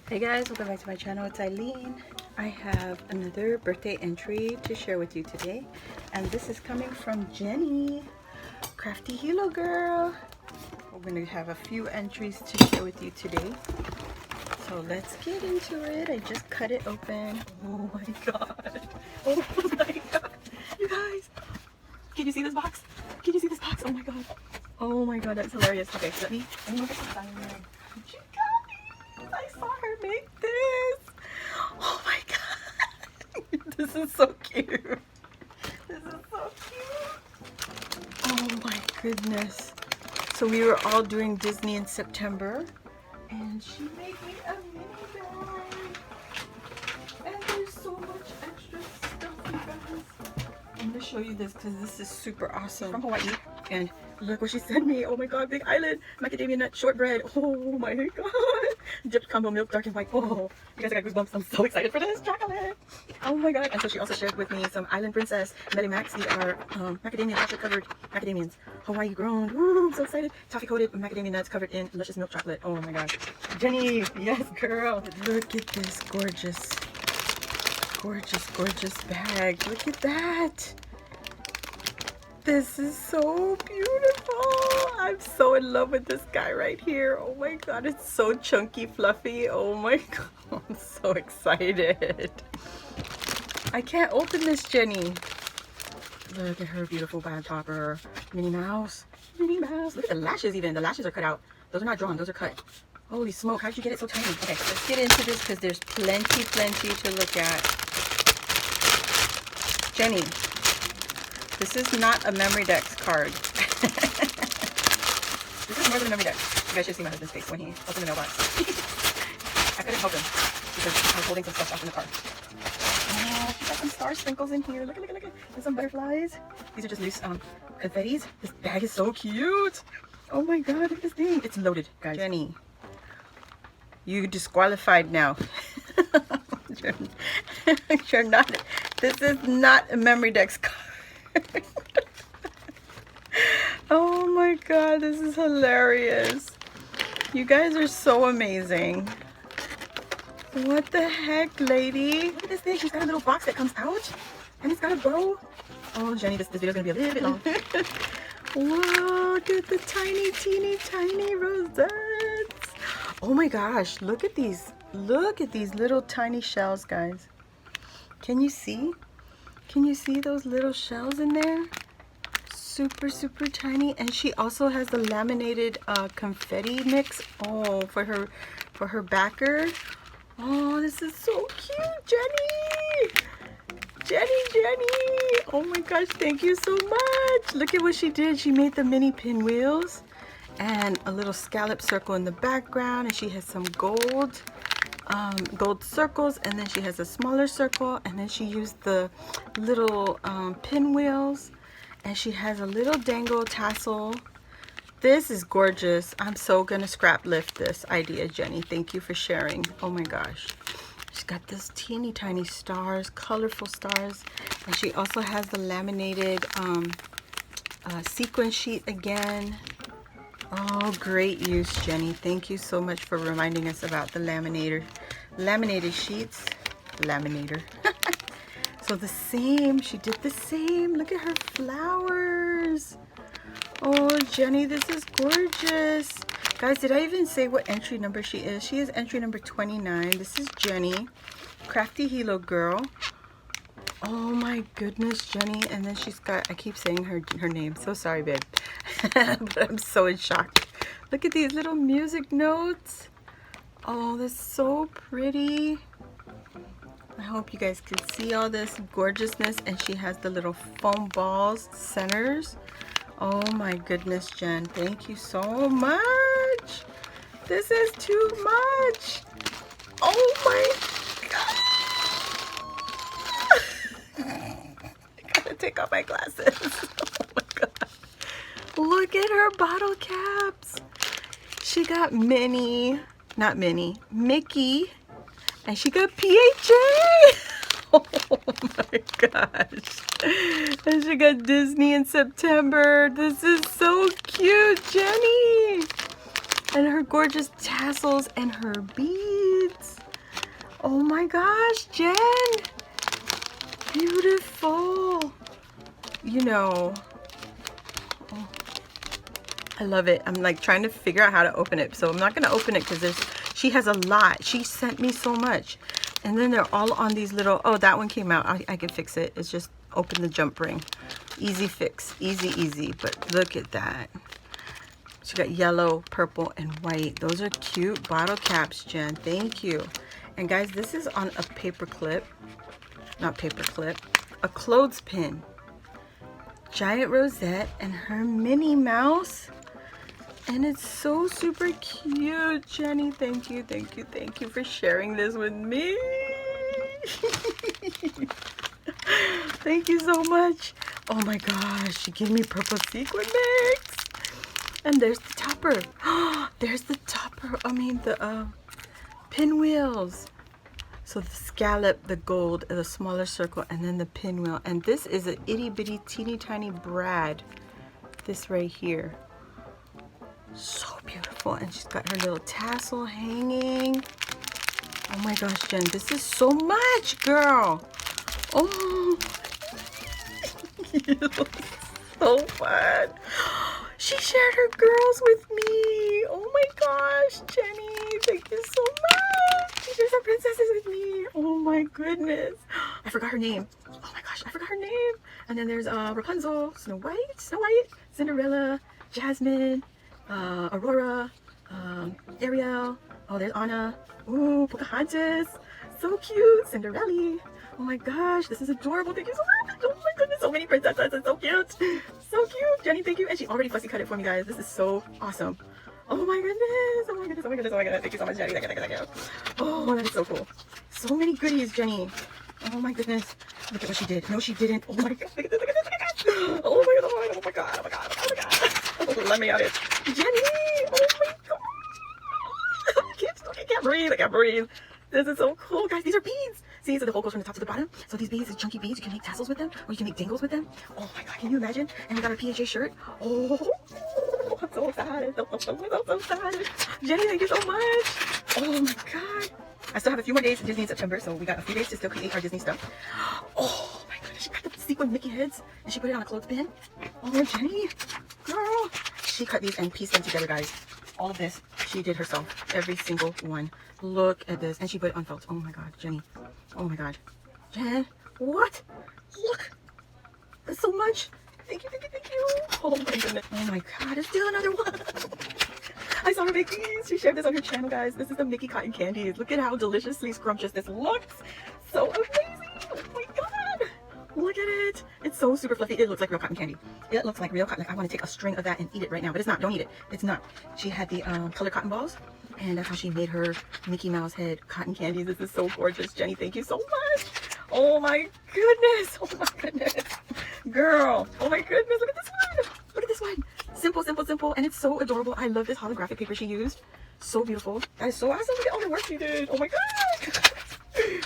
Hey guys, welcome back to my channel. It's Eileen. I have another birthday entry to share with you today, and this is coming from Jenny, Crafty Hilo Girl. We're going to have a few entries to share with you today, so let's get into it. I just cut it open. Oh my god, oh my god, you guys, can you see this box? Can you see this box? Oh my god, that's hilarious. Okay, let me look at the sign. She got me. I saw her make this. Oh my god. This is so cute. This is so cute. Oh my goodness. So we were all doing Disney in September, and she made me a mini bag. And there's so much extra stuff, you guys. I'm gonna show you this because this is super awesome. From Hawaii. And look what she sent me. Oh my god, Big Island macadamia nut shortbread. Oh my god. Dipped combo milk, dark and white. Oh, you guys, I got goosebumps. I'm so excited for this chocolate. Oh my god. And so she also shared with me some Island Princess Melly Max. These are macadamia chocolate covered macadamians. Hawaii grown. Woo, I'm so excited. Toffee coated macadamia nuts covered in luscious milk chocolate. Oh my god. Jenny, yes girl. Look at this gorgeous, gorgeous bag. Look at that. This is so beautiful. I'm so in love with this guy right here. Oh my god, it's so chunky, fluffy. Oh my god, I'm so excited. I can't open this, Jenny. Look at her beautiful bag topper. Minnie Mouse. Minnie Mouse. Look at the lashes even. The lashes are cut out. Those are not drawn, those are cut. Holy smoke, how'd you get it so tiny? Okay, let's get into this because there's plenty to look at. Jenny. This is not a Memorydex card. This is more than a Memorydex. You guys should see my husband's face when he opened the mailbox. I couldn't help him because I was holding some stuff off in the car. Oh, she got some star sprinkles in here. Look. There's some butterflies. These are just loose confettis. This bag is so cute. Oh my god, look at this thing. It's loaded, guys. Jenny, you disqualified now. You're not. This is not a Memorydex card. Oh my god, this is hilarious. You guys are so amazing. What the heck, lady? Look at this thing. She's got a little box that comes out and it's got a bow. Oh, Jenny, this video is gonna be a little bit long. Wow, look at the teeny tiny rosettes. Oh my gosh, look at these little tiny shells, guys. Can you see? Can you see those little shells in there? Super tiny. And she also has the laminated confetti mix. Oh, for her backer. Oh, this is so cute, Jenny. Oh my gosh, thank you so much. Look at what she did. She made the mini pinwheels and a little scallop circle in the background, and she has some gold circles, and then she has a smaller circle, and then she used the little pinwheels, and she has a little dangle tassel. This is gorgeous. I'm so gonna scrap lift this idea, Jenny. Thank you for sharing. Oh my gosh. She's got this teeny tiny stars, colorful stars, and she also has the laminated sequin sheet again. Oh, great use, Jenny. Thank you so much for reminding us about the laminated sheets. Laminator. So the same, she did the same. Look at her flowers. Oh, Jenny, this is gorgeous. Guys, did I even say what entry number she is? She is entry number 29. This is Jenny, Crafty Hilo Girl. Oh my goodness, Jenny. And then she's got, I keep saying her name. So sorry, babe. But I'm so in shock. Look at these little music notes. Oh, that's so pretty. I hope you guys can see all this gorgeousness. And she has the little foam balls centers. Oh my goodness, Jen. Thank you so much. This is too much. Oh my god. I gotta take off my glasses. Oh my god. Look at her bottle caps. She got Minnie, not Minnie, Mickey, and she got PHA. Oh my gosh. And she got Disney in September. This is so cute, Jenny. And her gorgeous tassels and her beads. Oh my gosh, Jen. Beautiful. You know, oh, I love it. I'm like trying to figure out how to open it. So I'm not going to open it because she has a lot. She sent me so much. And then they're all on these little, oh, that one came out. I can fix it. It's just open the jump ring. Easy fix. Easy, easy. But look at that. She got yellow, purple, and white. Those are cute bottle caps, Jen. Thank you. And guys, this is on a paper clip. Not paper clip. A clothespin. Giant rosette and her Minnie Mouse. And it's so super cute. Jenny, thank you, thank you, thank you for sharing this with me. Thank you so much. Oh my gosh, she gave me purple sequin mix. And there's the topper. There's the topper. I mean the pinwheels. So the scallop, the gold, the smaller circle, and then the pinwheel. And this is an itty bitty teeny tiny brad. This right here. So beautiful. And she's got her little tassel hanging. Oh my gosh, Jen, this is so much, girl. Oh, so fun. She shared her girls with me. Oh my gosh, Jenny, thank you so much. She shared some princesses with me. Oh my goodness. I forgot her name. Oh my gosh, I forgot her name. And then there's Rapunzel, Snow White, Cinderella, Jasmine, Aurora, Ariel. Oh, there's Anna. Ooh, Pocahontas. So cute. Cinderella. Oh my gosh, this is adorable. Thank you so much. Oh my goodness, so many princesses. It's so cute. So cute. Jenny, thank you. And she already fussy cut it for me, guys. This is so awesome. Oh my goodness. Oh my goodness. Oh my goodness. Oh my goodness. Thank you so much, Jenny. Thank you. Oh, that is so cool. So many goodies, Jenny. Oh my goodness. Look at what she did. No, she didn't. Oh my god. Look at this. Look at this. Look at this. Oh my god. Oh my god. Oh my god. Oh my god. Oh, let me out it. Jenny. Oh my god. I can't breathe. I can't breathe. This is so cool, guys. These are beads. See, so the hole goes from the top to the bottom. So these beads, these chunky beads, you can make tassels with them, or you can make dangles with them. Oh my god, can you imagine? And we got our PHA shirt. Oh, I'm so excited. So excited. Jenny, thank you so much. Oh my god. I still have a few more days to Disney in September, so we got a few days to still create our Disney stuff. Oh my goodness, she got the sequin Mickey heads, and she put it on a clothespin. Oh, Jenny, girl. She cut these and pieced them together, guys. All of this, she did herself. Every single one. Look at this. And she put it on felt. Oh my god, Jenny. Oh my god. Jen, what? Look. That's so much. Thank you, thank you, thank you. Oh my goodness. Oh my god, there's still another one. I saw her make these. She shared this on her channel, guys. This is the Mickey Cotton Candies. Look at how deliciously scrumptious this looks. So amazing. Oh my god. Look at it. It's so super fluffy. It looks like real cotton candy. It looks like real cotton. Like I want to take a string of that and eat it right now. But it's not. Don't eat it. It's not. She had the colored cotton balls. And that's how she made her Mickey Mouse head cotton candies. This is so gorgeous. Jenny, thank you so much. Oh my goodness. Oh my goodness. Girl. Oh my goodness. Look at this one. Look at this one. Simple, simple, simple. And it's so adorable. I love this holographic paper she used. So beautiful. That is so awesome. Look at all the work she did. Oh my god.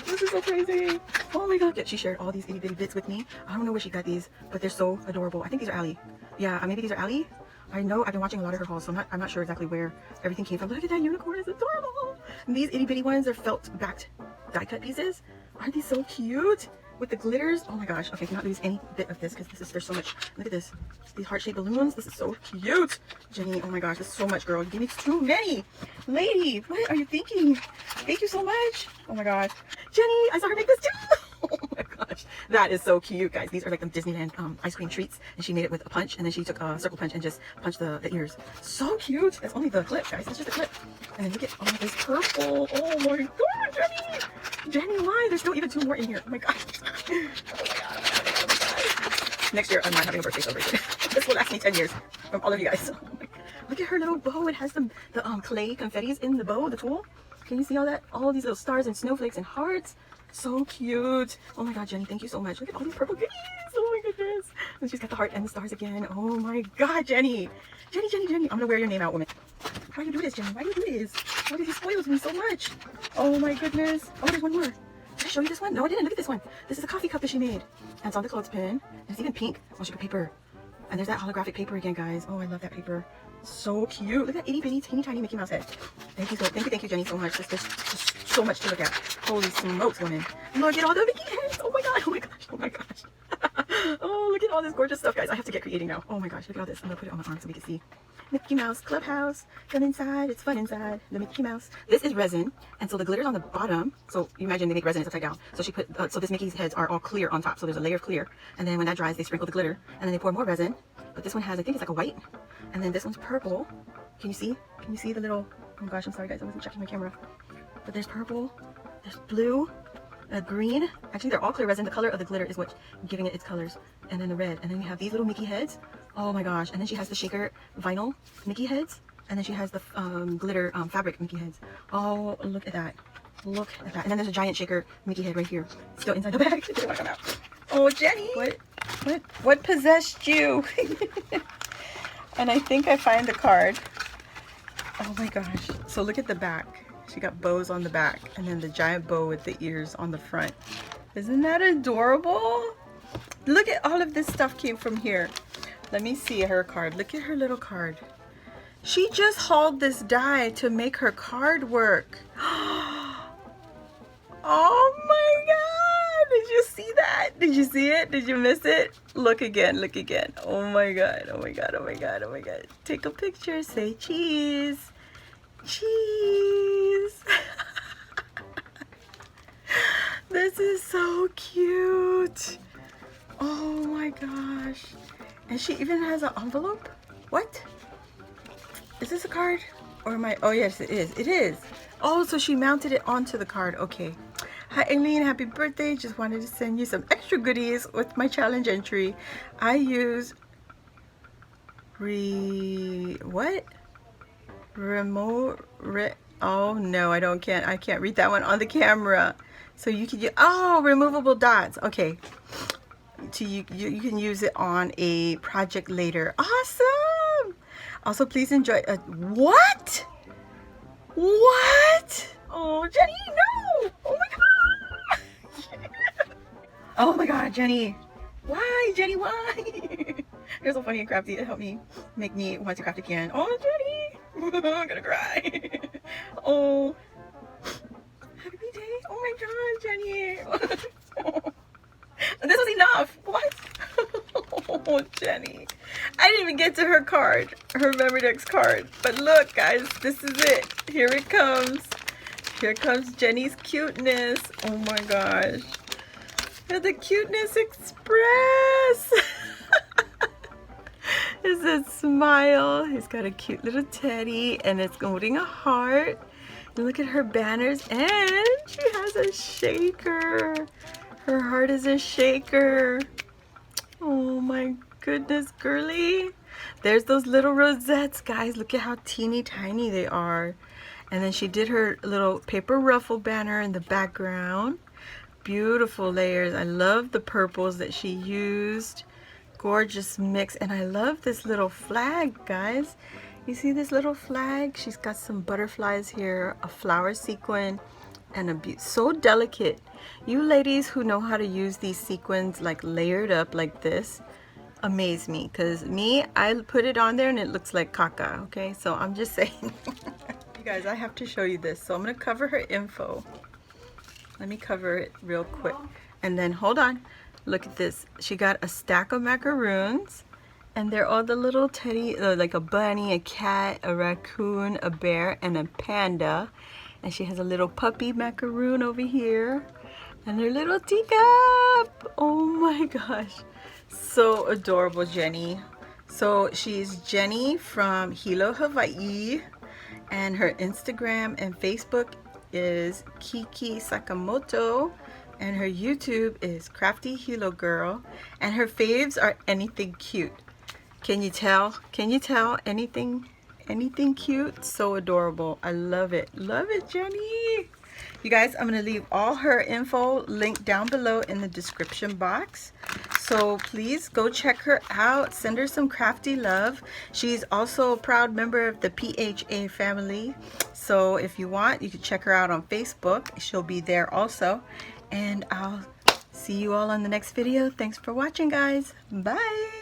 This is so crazy. Oh my god. She shared all these itty bitty bits with me. I don't know where she got these, but they're so adorable. I think these are Allie. Yeah, maybe these are Allie. I know I've been watching a lot of her hauls, so I'm not sure exactly where everything came from. Look at that unicorn, it's adorable. And these itty bitty ones are felt backed die cut pieces. Aren't these so cute? With the glitters. Oh my gosh. Okay, cannot lose any bit of this because there's so much. Look at this. These heart-shaped balloons. This is so cute. Jenny, oh my gosh, this is so much, girl. You gave me too many. Lady, what are you thinking? Thank you so much. Oh my gosh. Jenny, I saw her make this too. Oh my gosh. That is so cute, guys. These are like the Disneyland ice cream treats. And she made it with a punch. And then she took a circle punch and just punched the ears. So cute. That's only the clip, guys. It's just a clip. And then you get all of this purple. Oh my god, Jenny. Jenny, why? There's still even 2 more in here. Oh my god. Oh my god. Oh my god. Next year, I'm not having a birthday celebration. This will last me 10 years from all of you guys. Oh my god. Look at her little bow. It has the clay confettis in the bow, the tool. Can you see all that? All these little stars and snowflakes and hearts. So cute. Oh my god, Jenny, thank you so much. Look at all these purple goodies. Oh my goodness. And she's got the heart and the stars again. Oh my god, Jenny. Jenny, Jenny, Jenny. I'm gonna wear your name out, woman. Why do you do this, Jenny? Why do you do this? Why did you spoil me so much? Oh my goodness. Oh, there's one more. Did I show you this one? No, I didn't. Look at this one. This is a coffee cup that she made. And it's on the clothespin. And it's even pink. Oh, she put paper. And there's that holographic paper again, guys. Oh, I love that paper. So cute. Look at that itty bitty, teeny tiny Mickey Mouse head. Thank you, Jenny, so much. There's so much to look at. Holy smokes, women. Look at all the Mickey heads. Oh my god, oh my gosh, oh my gosh. Oh, look at all this gorgeous stuff, guys. I have to get creating now. Oh my gosh, look at all this. I'm gonna put it on my arm so we can see. Mickey Mouse Clubhouse. Come inside, it's fun inside. The Mickey Mouse. This is resin, and so the glitter's on the bottom. So you imagine they make resin, it's upside down. So she put, so this Mickey's heads are all clear on top. So there's a layer of clear, and then when that dries, they sprinkle the glitter, and then they pour more resin. But this one has, I think it's like a white, and then this one's purple. Can you see? Can you see the little? Oh my gosh, I'm sorry guys, I wasn't checking my camera. But there's purple, there's blue, green. Actually, they're all clear resin. The color of the glitter is what's giving it its colors. And then the red. And then you have these little Mickey heads. Oh my gosh. And then she has the shaker vinyl Mickey heads. And then she has the glitter fabric Mickey heads. Oh, look at that. Look at that. And then there's a giant shaker Mickey head right here. Still inside the bag. It doesn't want to come out. Oh, Jenny. What possessed you? And I think I find the card. Oh my gosh. So look at the back. She got bows on the back and then the giant bow with the ears on the front. Isn't that adorable? Look at all of this stuff came from here. Let me see her card. Look at her little card. She just hauled this die to make her card work. Oh my god! Did you see that? Did you see it? Did you miss it? Look again, look again. Oh my god, oh my god, oh my god, oh my god. Take a picture, say cheese. Cheese. This is so cute. Oh my gosh. And she even has an envelope. What? Is this a card? Or am I? Oh yes, it is. It is. Oh, so she mounted it onto the card. Okay. Hi Aileen, happy birthday. Just wanted to send you some extra goodies with my challenge entry. I use oh no, I can't read that one on the camera. So you can use, oh, removable dots. Okay. So you can use it on a project later. Awesome. Also, please enjoy. What? What? Oh, Jenny, no. Oh my god. Oh my god, Jenny. Why, Jenny? Why? You're so funny and crafty. It helped me make me want to craft again. Oh, Jenny. I'm gonna cry. Oh. Happy day. Oh my god, Jenny. This was enough. What? Oh, Jenny. I didn't even get to her card. Her Memorex card. But look, guys. This is it. Here it comes. Here comes Jenny's cuteness. Oh my gosh. The Cuteness Express. It says smile. He's got a cute little teddy and it's holding a heart. And look at her banners and she has a shaker. Her heart is a shaker. Oh my goodness, girly. There's those little rosettes, guys. Look at how teeny tiny they are. And then she did her little paper ruffle banner in the background. Beautiful layers. I love the purples that she used. Gorgeous mix. And I love this little flag, guys. You see this little flag? She's got some butterflies here, a flower sequin, and so delicate. You ladies who know how to use these sequins like layered up like this amaze me, because me, I put it on there and it looks like caca. Okay, so I'm just saying. You guys, I have to show you this. So I'm gonna cover her info. Let me cover it real quick. And then hold on. Look at this. She got a stack of macaroons. And they're all the little teddy, like a bunny, a cat, a raccoon, a bear, and a panda. And she has a little puppy macaroon over here. And her little teacup. Oh my gosh. So adorable, Jenny. So she's Jenny from Hilo, Hawaii. And her Instagram and Facebook is Kiki Sakamoto, and her YouTube is Crafty Hilo Girl, and her faves are anything cute. Can you tell? Can you tell? Anything cute? So adorable. I love it. Love it, Jenny. You guys, I'm gonna leave all her info linked down below in the description box. So please go check her out. Send her some crafty love. She's also a proud member of the PHA family. So if you want, you can check her out on Facebook. She'll be there also. And I'll see you all on the next video. Thanks for watching, guys. Bye.